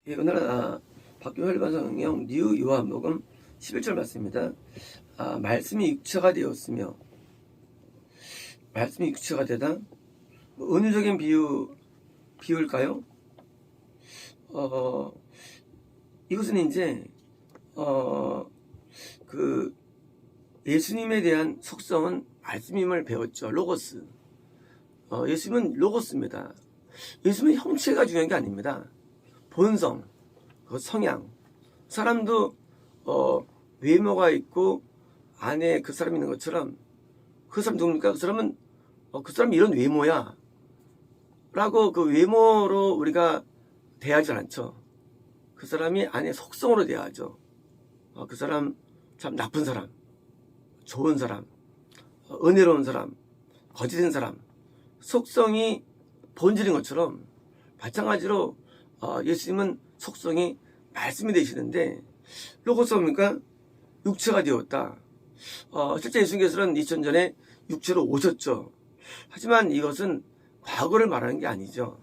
예, 오늘은 박규혈 반성경 뉴 요한복음 11절 말씀입니다. 말씀이 육체가 되었으며, 말씀이 육체가 되다. 은유적인 비유일까요? 이것은 이제 그 예수님에 대한 속성은 말씀임을 배웠죠. 로고스. 예수님은 로고스입니다. 예수님은 형체가 중요한 게 아닙니다. 본성, 성향. 사람도 외모가 있고 안에 그 사람이 있는 것처럼, 그 사람 누굽니까? 그 사람은 그 사람이 이런 외모야 라고 그 외모로 우리가 대하지 않죠. 그 사람이 안에 속성으로 대하죠. 그 사람 참 나쁜 사람, 좋은 사람, 은혜로운 사람, 거짓된 사람, 속성이 본질인 것처럼 마찬가지로 예수님은 속성이 말씀이 되시는데, 로고스가 뭡니까? 육체가 되었다. 실제 예수님께서는 2000년 전에 육체로 오셨죠. 하지만 이것은 과거를 말하는 게 아니죠.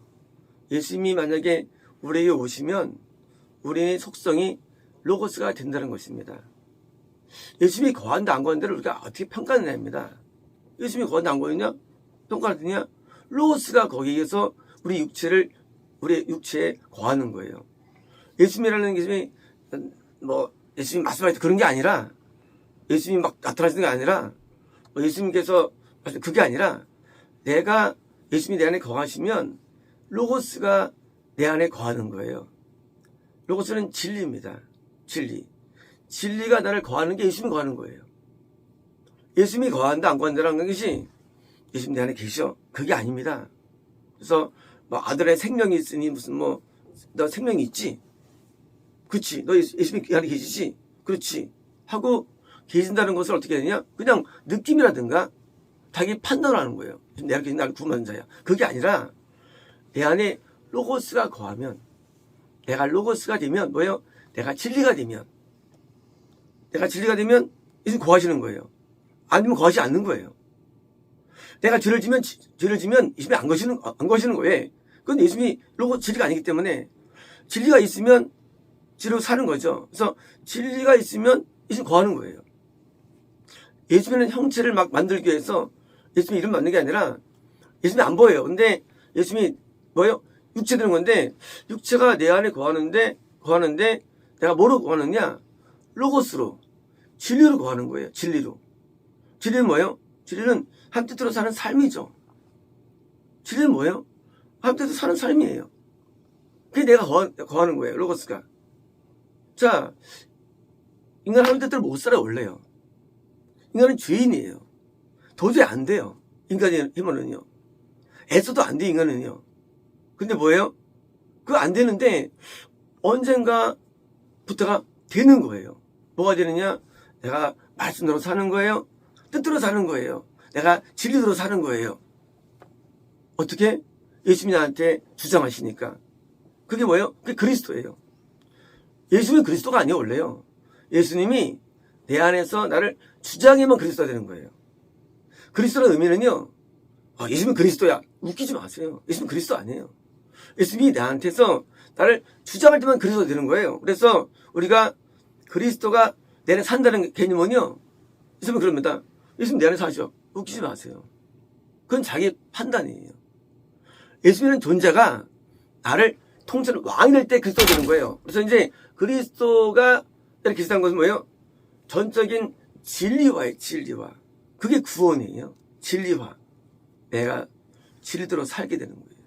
예수님이 만약에 우리에게 오시면 우리의 속성이 로고스가 된다는 것입니다. 예수님이 거한다 안 거한다를 우리가 어떻게 평가해야 합니다. 예수님이 거한다 안 거했냐? 평가를 했냐? 로고스가 거기에서 우리 육체에 거하는 거예요. 예수님이라는 게 예수님 말씀할 때 그런 게 아니라, 예수님이 막 나타나시는 게 아니라, 예수님께서 그게 아니라, 예수님이 내 안에 거하시면 로고스가 내 안에 거하는 거예요. 로고스는 진리입니다. 진리가 나를 거하는 게 예수님이 거하는 거예요. 예수님이 거한다 안 거한다라는 것이 예수님 내 안에 계셔, 그게 아닙니다. 그래서 아들의 생명이 있으니 너 생명이 있지? 그렇지. 너 예수님 안에 계시지? 그렇지. 하고 계신다는 것을 어떻게 해야 되냐? 그냥 느낌이라든가 자기 판단을 하는 거예요. 내 안에 계신 나를 구원하는 자야. 그게 아니라 내 안에 로고스가 거하면, 내가 로고스가 되면 뭐예요? 내가 진리가 되면 예수님 거하시는 거예요. 아니면 거하지 않는 거예요. 내가 죄를 지면 예수님이 안 거시는 거예요. 그건 예수님이 진리가 아니기 때문에, 진리가 있으면 진리로 사는 거죠. 그래서 진리가 있으면 예수님 거하는 거예요. 예수님은 형체를 막 만들기 위해서 예수님 이름 만드는 게 아니라, 예수님이 안 보여요. 근데 예수님이 뭐예요? 육체 되는 건데, 육체가 내 안에 거하는데 내가 뭐로 거하느냐? 로고스로, 진리로 거하는 거예요. 진리는 뭐예요? 진리는 한 뜻으로 사는 삶이죠. 진리는 뭐예요? 한 뜻으로 사는 삶이에요. 그게 내가 거하는 거예요. 로고스가. 자, 인간은 한 뜻대로 못 살아요. 원래요. 인간은 죄인이에요. 도저히 안 돼요. 인간의 힘으로는요. 애써도 안 돼요. 인간은요. 근데 뭐예요? 그거 안 되는데 언젠가부터가 되는 거예요. 뭐가 되느냐? 내가 말씀대로 사는 거예요. 뜻대로 사는 거예요. 내가 진리대로 사는 거예요. 어떻게? 예수님이 나한테 주장하시니까. 그게 뭐예요? 그게 그리스도예요. 예수님은 그리스도가 아니에요. 원래요. 예수님이 내 안에서 나를 주장하면 그리스도가 되는 거예요. 그리스도의 의미는요, 예수님은 그리스도야, 웃기지 마세요. 예수님은 그리스도 아니에요. 예수님이 나한테서 나를 주장할 때만 그리스도가 되는 거예요. 그래서 우리가 그리스도가 내 안에 산다는 개념은요, 예수님은 그럽니다. 예수님 내 안에 사셔. 웃기지 마세요. 그건 자기 판단이에요. 예수님은 존재가 나를 통째로 왕이 될 때 그리스도가 되는 거예요. 그래서 이제 그리스도가 이렇게 계시다는 것은 뭐예요? 전적인 진리화예요. 진리화. 그게 구원이에요. 진리화. 내가 진리대로 살게 되는 거예요.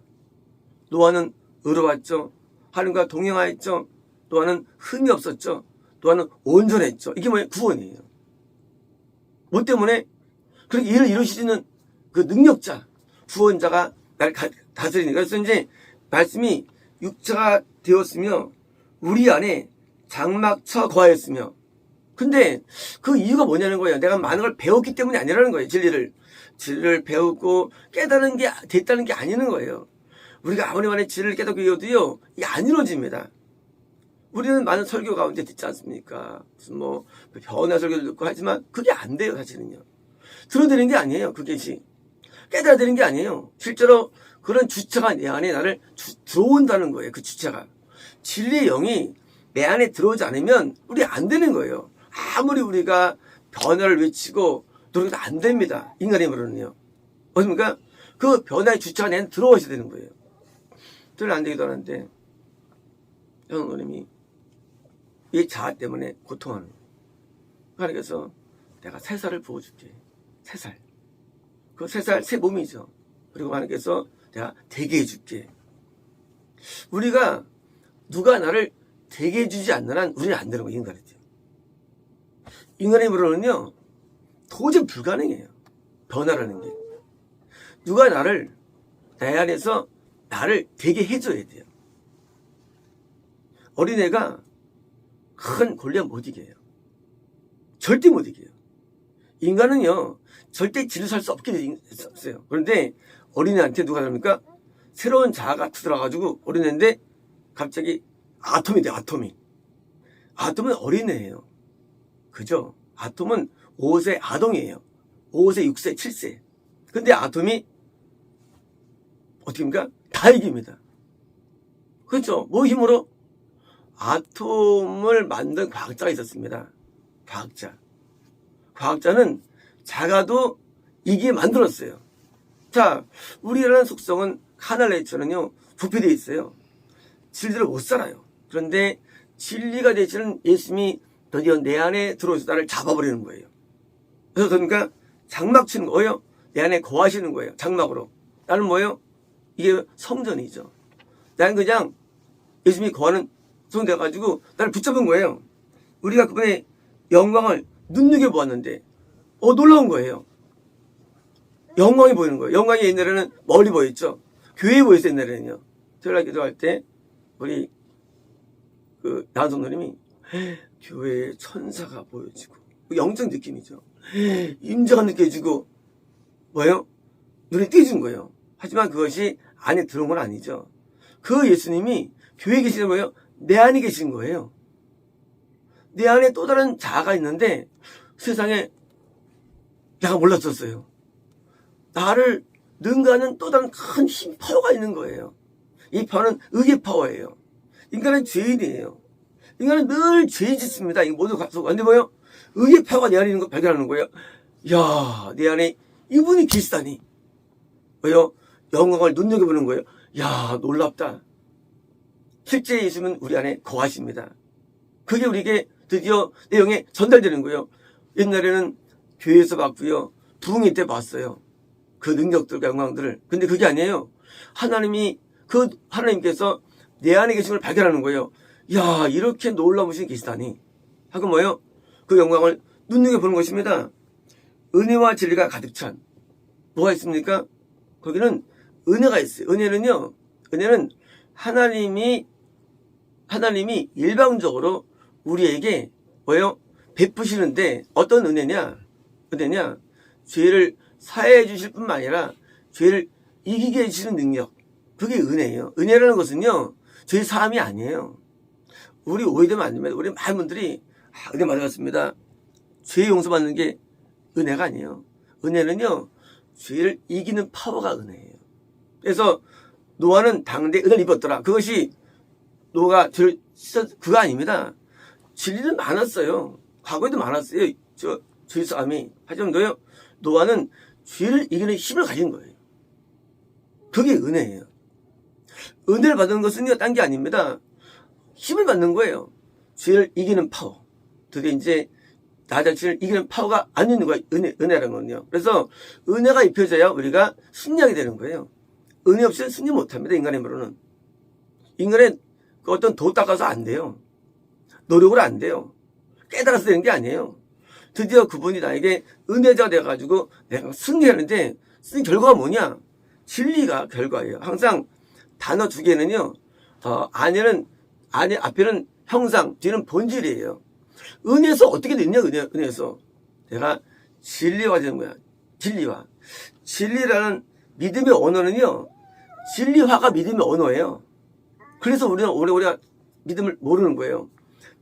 노아는 의로웠죠. 하나님과 동행하였죠. 노아는 흠이 없었죠. 노아는 온전했죠. 이게 뭐예요? 구원이에요. 뭐 때문에? 그렇게 일을 이루시는 그 능력자, 구원자가 나를 다스리니까. 그래서 이제 말씀이 육체가 되었으며 우리 안에 장막쳐 거하였으며. 근데 그 이유가 뭐냐는 거예요. 내가 많은 걸 배웠기 때문이 아니라는 거예요. 진리를 배우고 깨달은 게 됐다는 게 아니는 거예요. 우리가 아무리 많이 진리를 깨닫고 이어도요, 이게 안 이루어집니다. 우리는 많은 설교 가운데 듣지 않습니까? 무슨 변화 설교도 듣고 하지만 그게 안 돼요. 사실은요. 들어드리는 게 아니에요. 그것이 깨달아야 되는 게 아니에요. 실제로 그런 주체가 내 안에 나를 들어온다는 거예요. 그 주체가. 진리의 영이 내 안에 들어오지 않으면 우리 안 되는 거예요. 아무리 우리가 변화를 외치고 노력해도 안 됩니다. 인간의 힘으로는요. 어떻습니까? 그 변화의 주체가 내 안에 들어오셔야 되는 거예요. 저는 안 되기도 하는데 형님이 이 자아 때문에 고통하는 거예요. 하나님께서 내가 새 살을 부어줄게. 새 살. 그 새 살, 새 몸이죠. 그리고 하나님께서 내가 되게 해줄게. 우리가 누가 나를 되게 해주지 않는 한 우리는 안 되는 거예요. 인간이죠. 인간의 힘으로는요. 도저히 불가능해요. 변화라는 게. 누가 나를 내 안에서 나를 되게 해줘야 돼요. 어린애가 큰 골리앗 못 이겨요. 절대 못 이겨요. 인간은요. 절대 지를 살 수 없게 돼 있어요. 그런데 어린애한테 누가 합니까? 새로운 자아가 들어가가지고 어린애인데 갑자기 아톰이 돼. 아톰이. 아톰은 어린애예요. 그죠? 아톰은 5세 아동이에요. 5세, 6세, 7세. 근데 아톰이 어떻게 합니까? 다 이깁니다. 그렇죠? 뭐 힘으로? 아톰을 만든 과학자가 있었습니다. 과학자. 과학자는 작아도 이게 만들었어요. 자, 우리라는 속성은 카날 네이처는요, 부패되어 있어요. 진리대로 못 살아요. 그런데 진리가 되시는 예수님이 드디어 내 안에 들어오셔서 나를 잡아버리는 거예요. 그래서 그러니까 장막 치는 거예요. 내 안에 거하시는 거예요. 장막으로. 나는 뭐예요? 이게 성전이죠. 나는 그냥 예수님이 거하는 성돼가지고 나를 붙잡은 거예요. 우리가 그분의 영광을 눈여겨보았는데 놀라운 거예요. 영광이 보이는 거예요. 영광이 옛날에는 멀리 보였죠. 교회에 보였어요. 옛날에는요. 토요일날 기도할 때 우리 그 나성도님이 교회에 천사가 보여지고 영적 느낌이죠. 임재가 느껴지고 뭐예요? 눈에 띄어진 거예요. 하지만 그것이 안에 들어온 건 아니죠. 그 예수님이 교회에 계시는 거예요. 내 안에 계신 거예요. 내 안에 또 다른 자아가 있는데 세상에 내가 몰랐었어요. 나를 능가하는 또 다른 큰 힘, 파워가 있는 거예요. 이 파워는 의의 파워예요. 인간은 죄인이에요. 인간은 늘 죄 짓습니다. 이거 모두 가서 근데 뭐예요? 의의 파워가 내 안에 있는 거 발견하는 거예요. 야, 내 안에 이분이 계시다니. 뭐요? 영광을 눈여겨보는 거예요. 야, 놀랍다. 실제 예수님은 우리 안에 거하십니다. 그게 우리에게 드디어 내용에 전달되는 거예요. 옛날에는 교회에서 봤고요. 부흥회 때 봤어요. 그 능력들과 영광들을. 근데 그게 아니에요. 하나님께서 내 안에 계신 걸 발견하는 거예요. 야, 이렇게 놀라운 분이 계시다니. 하고 뭐예요? 그 영광을 눈여겨보는 것입니다. 은혜와 진리가 가득 찬. 뭐가 있습니까? 거기는 은혜가 있어요. 은혜는 하나님이 일방적으로 우리에게 뭐예요? 베푸시는데 어떤 은혜냐? 죄를 사해해 주실 뿐만 아니라 죄를 이기게 해주시는 능력. 그게 은혜예요. 은혜라는 것은요. 죄 사함이 아니에요. 우리 오해되면 안 됩니다. 우리 많은 분들이 은혜 맞았습니다. 죄 용서받는 게 은혜가 아니에요. 은혜는요. 죄를 이기는 파워가 은혜예요. 그래서 노아는 당대에 은혜를 입었더라. 그것이 노아가 죄를 그거 아닙니다. 진리는 많았어요. 과거에도 많았어요. 죄 싸움이. 하지만 노아는 죄를 이기는 힘을 가진 거예요. 그게 은혜예요. 은혜를 받는 것은 딴 게 아닙니다. 힘을 받는 거예요. 죄를 이기는 파워. 드디어 이제 나 자신을 이기는 파워가 안 있는 거예요. 은혜라는 건요. 그래서 은혜가 입혀져야 우리가 승리하게 되는 거예요. 은혜 없이는 승리 못합니다. 인간의 힘으로는. 인간의 그 어떤 도 닦아서 안 돼요. 노력으로 안 돼요. 깨달아서 되는 게 아니에요. 드디어 그분이 나에게 은혜자가 돼가지고 내가 승리하는데 승리 결과가 뭐냐? 진리가 결과예요. 항상 단어 두 개는요. 앞에는 형상, 뒤는 본질이에요. 은혜에서 어떻게 됐냐? 은혜에서 내가 진리화 되는 거야. 진리라는 믿음의 언어는요. 진리화가 믿음의 언어예요. 그래서 우리가 오래오래 믿음을 모르는 거예요.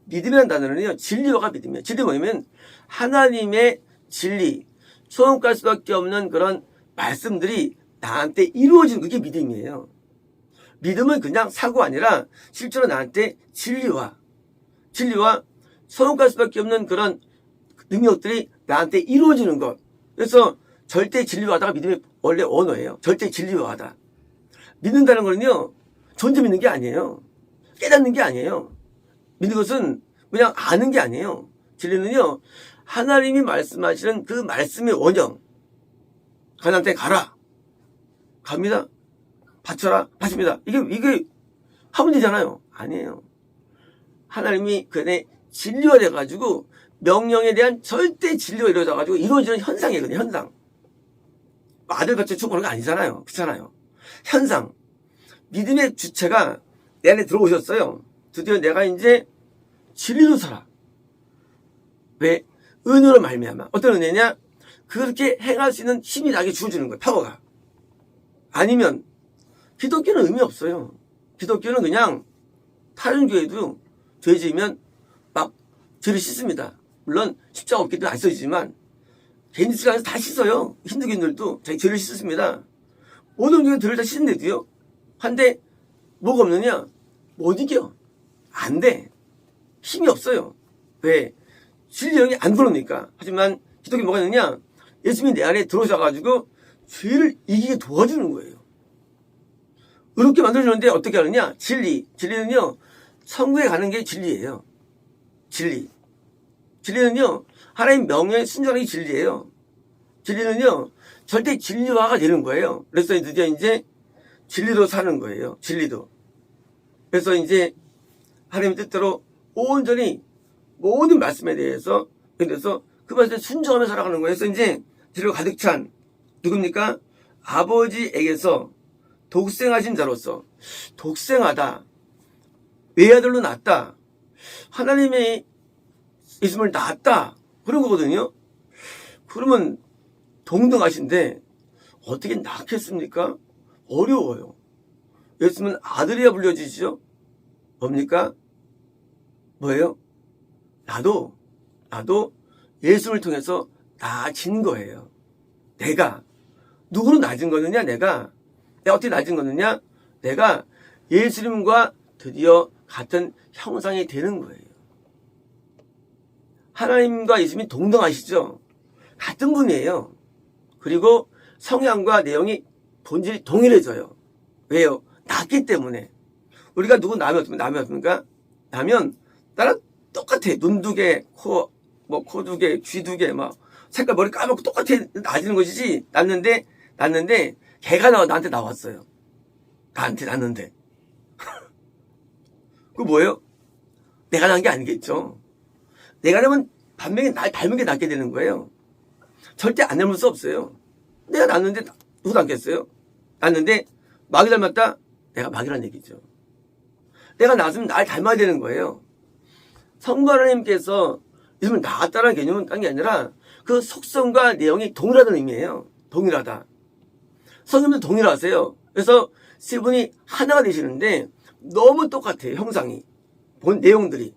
믿음이라는 단어는요. 진리화가 믿음이에요. 진리 뭐냐면 하나님의 진리, 소원할 수밖에 없는 그런 말씀들이 나한테 이루어지는 그게 믿음이에요. 믿음은 그냥 사고가 아니라 실제로 나한테 진리와 소용갈 수밖에 없는 그런 능력들이 나한테 이루어지는 것. 그래서 절대 진리화다가 믿음의 원래 언어예요. 절대 진리화다. 믿는다는 거는요, 존재 믿는 게 아니에요. 깨닫는 게 아니에요. 믿는 것은 그냥 아는 게 아니에요. 진리는요, 하나님이 말씀하시는 그 말씀의 원형. 가나안 땅에 가라. 갑니다. 바쳐라. 바칩니다. 이게 하면 되잖아요. 아니에요. 하나님이 그 안에 진리화 돼가지고 명령에 대한 절대 진리가 이루어져가지고 이루어지는 현상이거든요. 현상. 아들 같이 축복하는 거 아니잖아요. 그렇잖아요. 현상. 믿음의 주체가 내 안에 들어오셨어요. 드디어 내가 이제 진리로 살아. 왜? 은혜로 말미암아. 어떤 은혜냐? 그렇게 행할 수 있는 힘이 나에게 주어지는 거예요. 파워가. 아니면 기독교는 의미 없어요. 기독교는 그냥 다른 교회도 죄 지으면 막 죄를 씻습니다. 물론 십자가 없기 때문에 안 써지지만 개인지가 안에서 다 씻어요. 힌두교인들도 자기 죄를 씻습니다. 모든 교회들을 다 씻는데도요. 한데 뭐가 없느냐? 못 이겨. 안 돼. 힘이 없어요. 왜? 진리형이 안 들어오니까. 하지만 기독교 뭐가 있느냐? 예수님이 내 안에 들어오셔가지고 죄를 이기게 도와주는 거예요. 의롭게 만들어주는데 어떻게 하느냐? 진리. 진리는요, 천국에 가는 게 진리예요. 진리. 진리는요, 하나님 명령에 순종하는 게 진리예요. 진리는요, 절대 진리화가 되는 거예요. 그래서 드디어 이제 진리로 사는 거예요. 진리도. 그래서 이제 하나님의 뜻대로 온전히 모든 말씀에 대해서 그 말씀에 순종하며 살아가는 거예요. 그래서 이제 진리로 가득 찬 누굽니까? 아버지에게서 독생하신 자로서 독생하다. 외아들로 낳았다. 하나님의 있음을 낳았다. 그런 거거든요. 그러면 동등하신데 어떻게 낳겠습니까? 어려워요. 예수님은 아들이야 불려지시죠? 뭡니까? 뭐예요? 나도 예수님을 통해서 나아진 거예요. 내가 누구로 낮은 거느냐? 내가 어떻게 낮은 거느냐? 내가 예수님과 드디어 같은 형상이 되는 거예요. 하나님과 예수님이 동등하시죠? 같은 분이에요. 그리고 성향과 내용이 본질이 동일해져요. 왜요? 낫기 때문에. 우리가 누구 남이 어떻습니까? 나면 나랑 똑같아. 눈 두 개, 코 두 개, 귀 두 개, 막 색깔 머리 까맣고 똑같아. 나지는 것이지. 났는데 걔가 나한테 나왔어요. 나한테 났는데. 그 뭐예요? 내가 난 게 아니겠죠. 내가 나면 반면에 날 닮은 게 낫게 되는 거예요. 절대 안 닮을 수 없어요. 내가 낳는데 누구 닮겠어요? 낳는데 마귀 닮았다? 내가 마귀란 얘기죠. 내가 낳았으면 날 닮아야 되는 거예요. 성부 하나님께서 예수님을 낳았다는 개념은 딴 게 아니라 그 속성과 내용이 동일하다는 의미예요. 동일하다. 성님도 동일하세요. 그래서 세 분이 하나가 되시는데 너무 똑같아요. 형상이. 본 내용들이.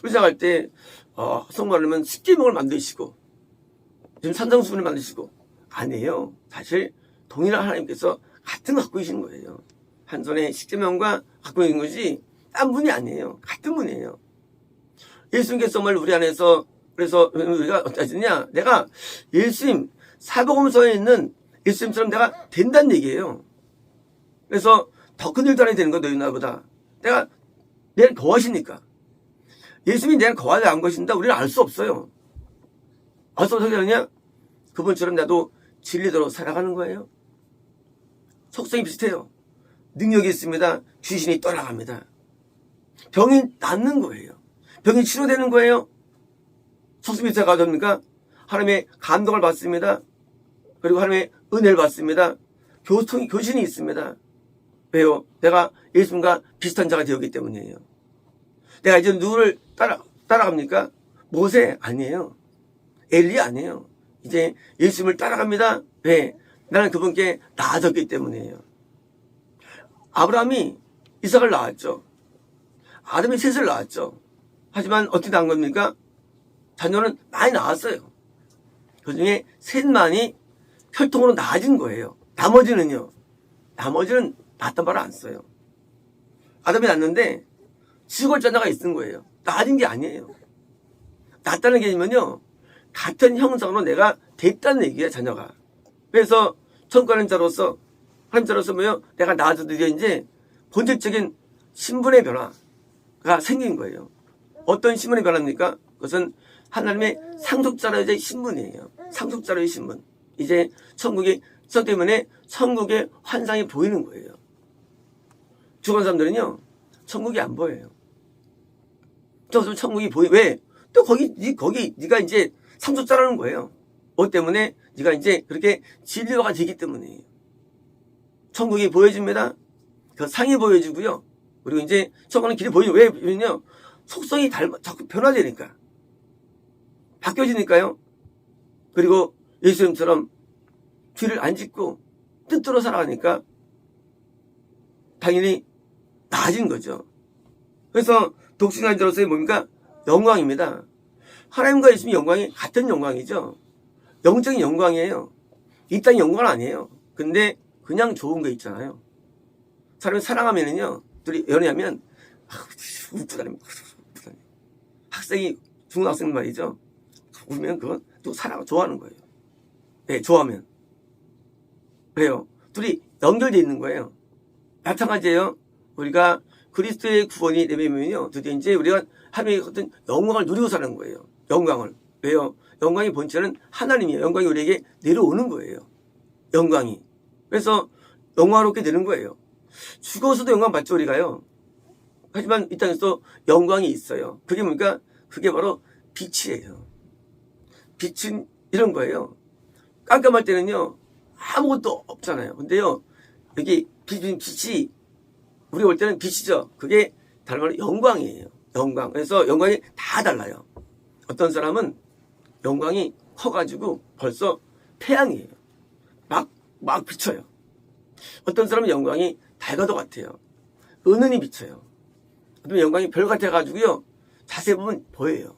우리 생각할 때 성부 하나님은 십계명을 만드시고 지금 산상수훈을 만드시고 아니에요. 사실 동일한 하나님께서 같은 거 갖고 계시는 거예요. 한 손에 십계명과 갖고 있는 것이 딴 분이 아니에요. 같은 분이에요. 예수님께서 정말 우리 안에서 그래서 우리가 어떠하느냐? 내가 예수님 사복음서에 있는 예수님처럼 내가 된다는 얘기예요. 그래서 더 큰 일도 안 되는 거 너희 나보다. 내가 내를 거하시니까. 예수님이 내를 거하지 않은 것인다. 우리는 알 수 없어요. 어디서 어떻게 하느냐? 그분처럼 나도 진리대로 살아가는 거예요. 속성이 비슷해요. 능력이 있습니다. 귀신이 떠나갑니다. 병이 낫는 거예요. 병이 치료되는 거예요. 속성이 비슷해가 됩니까? 하나님의 감동을 받습니다. 그리고 하나님의 은혜를 받습니다. 교신이 있습니다. 왜요? 내가 예수님과 비슷한 자가 되었기 때문이에요. 내가 이제 누구를 따라갑니까? 모세 아니에요. 엘리 아니에요. 이제 예수님을 따라갑니다. 왜? 나는 그분께 나아졌기 때문이에요. 아브라함이 이삭을 낳았죠. 아담이 셋을 낳았죠. 하지만 어떻게 낳은 겁니까? 자녀는 많이 낳았어요. 그 중에 셋만이 혈통으로 나아진 거예요. 나머지는 낳았단 말을 안 써요. 아담이 낳는데 지골자 하나가 있는 거예요. 낮은 게 아니에요. 낮다는 게 아니면요, 같은 형상으로 내가 됐다는 얘기야, 자녀가. 그래서 천국 가는 자로서, 하나님 자로서 뭐요? 내가 낳아서 드디어 이제 본질적인 신분의 변화가 생긴 거예요. 어떤 신분의 변화입니까? 그것은 하나님의 상속자로의 신분이에요. 상속자로의 신분. 이제 천국이 서 때문에 천국의 환상이 보이는 거예요. 죽은 사람들은요, 천국이 안 보여요. 또 천국이 왜? 또 네가 이제 상속자라는 거예요. 뭐 때문에? 네가 이제 그렇게 진리화가 되기 때문이에요. 천국이 보여집니다. 그 상이 보여지고요. 그리고 이제 천국은 길이 보여요. 왜? 왜냐면 속성이 자꾸 변화되니까. 바뀌어지니까요. 그리고 예수님처럼 뒤를 안 짚고 뜻대로 살아가니까 당연히 나아진 거죠. 그래서 독신한 자로서의 뭡니까? 영광입니다. 하나님과 예수님의 영광이 같은 영광이죠. 영적인 영광이에요. 이 땅의 영광은 아니에요. 근데 그냥 좋은 거 있잖아요. 사람이 사랑하면은요, 둘이 연애하면 웃고 다니면 학생이 중학생 말이죠. 울면 그건 또 좋아하는 거예요. 네, 좋아하면. 그래요. 둘이 연결되어 있는 거예요. 마찬가지예요. 우리가 그리스도의 구원이 되면요, 드디어 이제 우리가 하나님의 어떤 영광을 누리고 사는 거예요. 영광을. 왜요? 영광의 본체는 하나님이에요. 영광이 우리에게 내려오는 거예요. 영광이. 그래서 영광롭게 되는 거예요. 죽어서도 영광 받죠, 우리가요. 하지만 이 땅에서 영광이 있어요. 그게 뭡니까? 그게 바로 빛이에요. 빛은 이런 거예요. 깜깜할 때는요, 아무것도 없잖아요. 근데요, 여기 빛이, 우리 올 때는 빛이죠. 그게 다른 말로 영광이에요. 영광. 그래서 영광이 다 달라요. 어떤 사람은 영광이 커가지고 벌써 태양이에요. 막 비쳐요. 어떤 사람은 영광이 달과도 같아요. 은은히 비쳐요. 어떤 영광이 별 같아가지고요, 자세히 보면 보여요.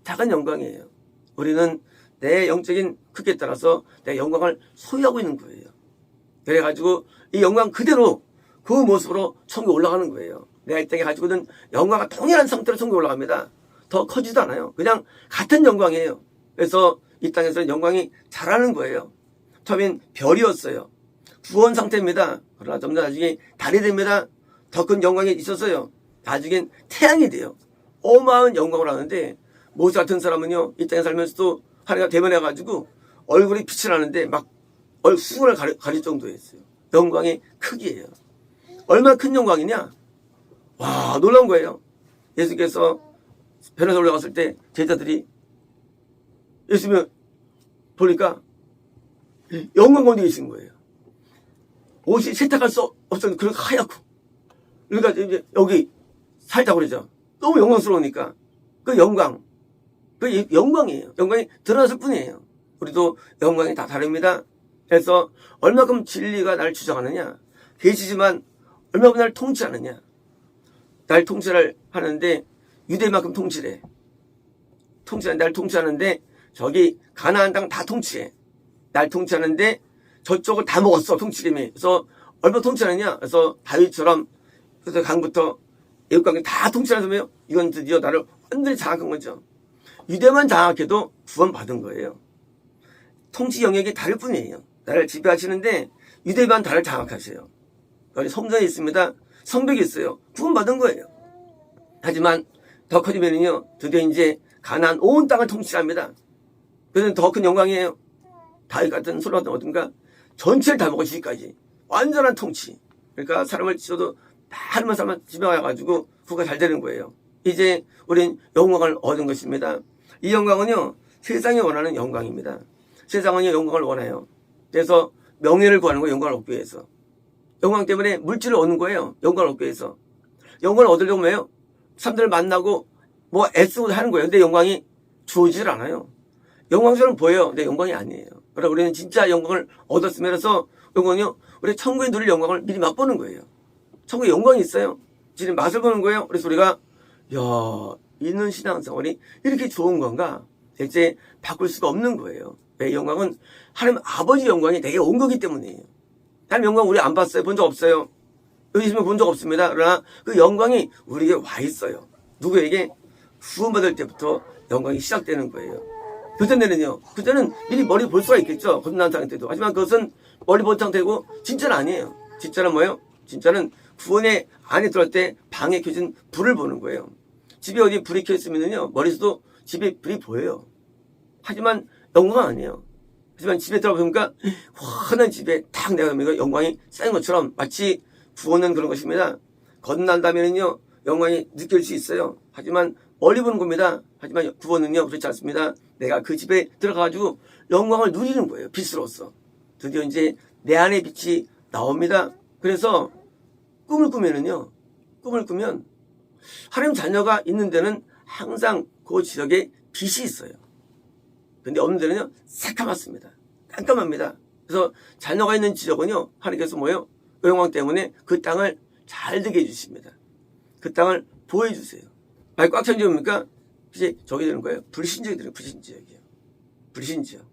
작은 영광이에요. 우리는 내 영적인 크기에 따라서 내 영광을 소유하고 있는 거예요. 그래가지고 이 영광 그대로 그 모습으로 천국에 올라가는 거예요. 내가 이 땅에 가지고 있는 영광과 동일한 상태로 천국에 올라갑니다. 더 커지도 않아요. 그냥 같은 영광이에요. 그래서 이 땅에서는 영광이 자라는 거예요. 처음엔 별이었어요. 구원 상태입니다. 그러나 점점 나중에 달이 됩니다. 더 큰 영광이 있었어요. 나중엔 태양이 돼요. 어마어마한 영광을 하는데, 모세 같은 사람은요, 이 땅에 살면서도 하나가 대면해가지고 얼굴이 빛이 나는데 막 수건을 가릴 정도였어요. 영광의 크기예요. 얼마나 큰 영광이냐? 와, 놀라운 거예요. 예수께서 변호사 올라갔을 때 제자들이 예수님을 보니까 영광 가운데 계신 거예요. 옷이 세탁할 수 없었는데 그렇게 하얗고. 그러니까 이제 여기 살짝 그러죠. 너무 영광스러우니까. 그 영광. 그 영광이에요. 영광이 드러났을 뿐이에요. 우리도 영광이 다 다릅니다. 그래서 얼마큼 진리가 나를 주장하느냐. 계시지만 얼마큼 나를 통치하느냐. 날 통치를 하는데 유대만큼 통치래. 날 통치하는데 저기 가나안 땅 다 통치해. 날 통치하는데 저쪽을 다 먹었어, 통치림이. 그래서 얼마나 통치하느냐. 그래서 다윗처럼 그래서 강부터 애국강이 다 통치하는 사람이에요. 이건 드디어 나를 완전히 장악한 거죠. 유대만 장악해도 구원받은 거예요. 통치 영역이 다를 뿐이에요. 나를 지배하시는데 유대만 나를 장악하세요. 여기 성전이 있습니다. 성벽이 있어요. 구원받은 거예요. 하지만 더 커지면요, 드디어 이제 가나안 온 땅을 통치합니다. 그래서 더 큰 영광이에요. 다윗 같은 솔로몬 같은 어딘가 전체를 다 먹으시기까지 완전한 통치. 그러니까 사람을 치셔도 하루만 사람만 지배해가지고 그가 잘 되는 거예요. 이제 우린 영광을 얻은 것입니다. 이 영광은요, 세상이 원하는 영광입니다. 세상은 영광을 원해요. 그래서 명예를 구하는 거예요. 영광을 얻기 위해서. 영광 때문에 물질을 얻는 거예요. 영광을 얻기 위해서. 영광을 얻으려고 해요. 사람들을 만나고 뭐 애쓰고 하는 거예요. 근데 영광이 주어지질 않아요. 영광처럼 보여요. 근데 영광이 아니에요. 그러나 우리는 진짜 영광을 얻었으면 해서 영광이요, 우리 천국에 누릴 영광을 미리 맛보는 거예요. 천국에 영광이 있어요. 지금 맛을 보는 거예요. 그래서 우리가 있는 신앙생활이 이렇게 좋은 건가? 대체 바꿀 수가 없는 거예요. 내 영광은 하나님 아버지 영광이 내게 온 거기 때문이에요. 하나님 영광 우리 안 봤어요. 본 적 없어요. 예수님을 본 적 없습니다. 그러나 그 영광이 우리에게 와 있어요. 누구에게? 구원받을 때부터 영광이 시작되는 거예요. 그때는 미리 머리 볼 수가 있겠죠. 거듭난 상태도. 하지만 그것은 머리 본 상태고 진짜는 아니에요. 진짜는 뭐예요? 진짜는 구원의 안에 들어갈 때 방에 켜진 불을 보는 거예요. 집에 어디 불이 켜 있으면요 머리에서도 집에 불이 보여요. 하지만 영광은 아니에요. 하지만 집에 들어가보니까 환한 집에 딱 내가 영광이 쌓인 것처럼 마치 구원은 그런 것입니다. 거듭난다면은요 영광이 느낄 수 있어요. 하지만 멀리 보는 겁니다. 하지만 구원은요 그렇지 않습니다. 내가 그 집에 들어가가지고 영광을 누리는 거예요. 빛으로서. 드디어 이제 내 안에 빛이 나옵니다. 그래서 꿈을 꾸면 하나님 자녀가 있는 데는 항상 그 지역에 빛이 있어요. 근데 없는 데는요 새까맣습니다. 깜깜합니다. 그래서 자녀가 있는 지역은요 하나님께서 뭐예요? 영광 때문에 그 땅을 잘 되게 해주십니다. 그 땅을 보여주세요. 말 꽉 찬 지역입니까? 이제 저기 되는 거예요. 불신지역이 되는 불신지역이에요. 불신지역.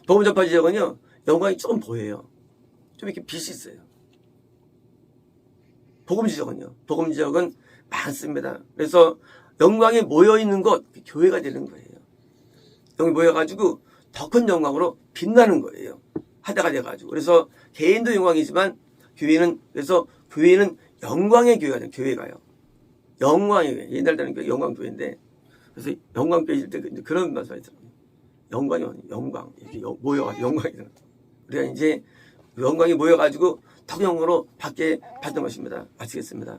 복음 전파 지역은요 영광이 조금 보여요. 좀 이렇게 빛이 있어요. 복음 지역은 많습니다. 그래서 영광이 모여있는 곳, 교회가 되는 거예요. 여기 모여가지고 더 큰 영광으로 빛나는 거예요. 하다가 돼가지고. 그래서 개인도 영광이지만 그래서 교회는 영광의 교회가 돼요. 교회가요. 영광의 교회. 옛날 때는 영광교회인데, 그래서 영광교회일 때 그런 말씀이 있더라고요. 영광. 이렇게 모여가지고 영광이 되는 거예요. 우리가 이제 영광이 모여가지고 더 영광으로 받는 것입니다. 마치겠습니다.